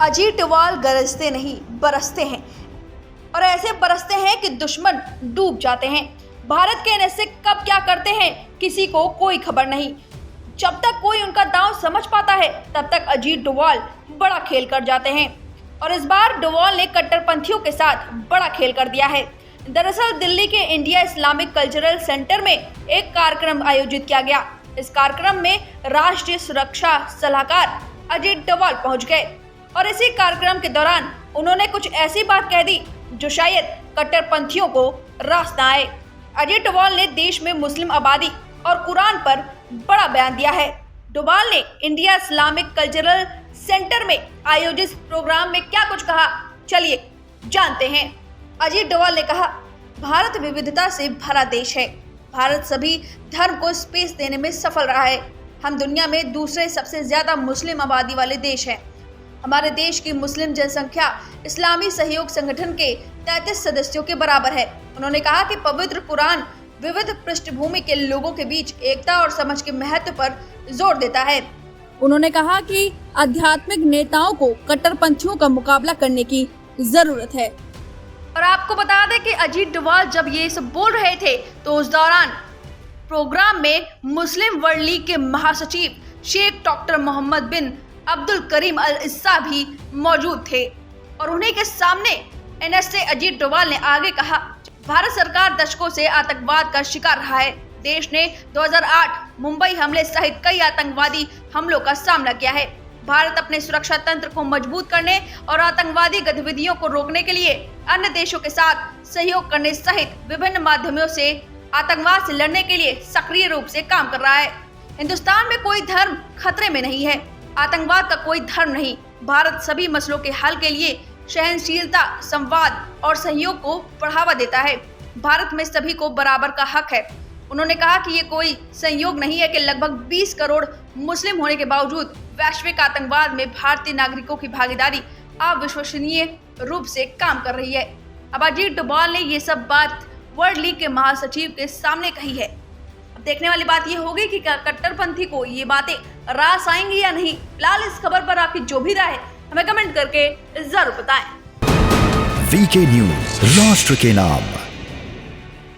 अजीत डोभाल गरजते नहीं बरसते हैं, और ऐसे बरसते हैं कि दुश्मन डूब जाते हैं। भारत के एनएसए कब क्या करते हैं किसी को कोई खबर नहीं। जब तक कोई उनका दांव समझ पाता है तब तक अजीत डोभाल बड़ा खेल कर जाते हैं, और इस बार डोभाल ने कट्टरपंथियों के साथ बड़ा खेल कर दिया है। दरअसल दिल्ली के इंडिया इस्लामिक कल्चरल सेंटर में एक कार्यक्रम आयोजित किया गया। इस कार्यक्रम में राष्ट्रीय सुरक्षा सलाहकार अजीत डोभाल पहुंच गए, और इसी कार्यक्रम के दौरान उन्होंने कुछ ऐसी बात कह दी जो शायद कट्टरपंथियों को रास न आए। अजीत डोभाल ने देश में मुस्लिम आबादी और कुरान पर बड़ा बयान दिया है। डोभाल ने इंडिया इस्लामिक कल्चरल सेंटर में आयोजित प्रोग्राम में क्या कुछ कहा, चलिए जानते हैं। अजीत डोभाल ने कहा, भारत विविधता से भरा देश है। भारत सभी धर्म को स्पेस देने में सफल रहा है। हम दुनिया में दूसरे सबसे ज्यादा मुस्लिम आबादी वाले देश हैं। हमारे देश की मुस्लिम जनसंख्या इस्लामी सहयोग संगठन के 33 सदस्यों के बराबर है। उन्होंने कहा कि पवित्र कुरान विविध पृष्ठभूमि के लोगों के बीच एकता और समझ के महत्व पर जोर देता है। उन्होंने कहा कि आध्यात्मिक नेताओं को कट्टरपंथियों का मुकाबला करने की जरूरत है। और आपको बता दें कि अजीत डोभाल जब ये सब बोल रहे थे तो उस दौरान प्रोग्राम में मुस्लिम वर्ल्ड लीग के महासचिव शेख डॉक्टर मोहम्मद बिन अब्दुल करीम अल इस्सा भी मौजूद थे, और उन्हीं के सामने एनएसए अजीत डोभाल ने आगे कहा, भारत सरकार दशकों से आतंकवाद का शिकार रहा है। देश ने 2008 मुंबई हमले सहित कई आतंकवादी हमलों का सामना किया है। भारत अपने सुरक्षा तंत्र को मजबूत करने और आतंकवादी गतिविधियों को रोकने के लिए अन्य देशों के साथ सहयोग करने सहित विभिन्न माध्यमों से आतंकवाद से लड़ने के लिए सक्रिय रूप से काम कर रहा है। हिंदुस्तान में कोई धर्म खतरे में नहीं है, आतंकवाद का कोई धर्म नहीं। भारत सभी मसलों के हल के लिए सहनशीलता, संवाद और सहयोग को बढ़ावा देता है। भारत में सभी को बराबर का हक है। उन्होंने कहा कि ये कोई संयोग नहीं है कि लगभग 20 करोड़ मुस्लिम होने के बावजूद वैश्विक आतंकवाद में भारतीय नागरिकों की भागीदारी अविश्वसनीय रूप से काम कर रही है। अब अजीत डोभाल ने ये सब बात वर्ल्ड लीग के महासचिव के सामने कही है। अब देखने वाली बात ये होगी कि क्या कट्टरपंथी को ये बातें रास आएंगी या नहीं। फिलहाल इस खबर पर आपकी जो भी राय है हमें कमेंट करके जरूर बताएं। वीके न्यूज, राष्ट्र के नाम।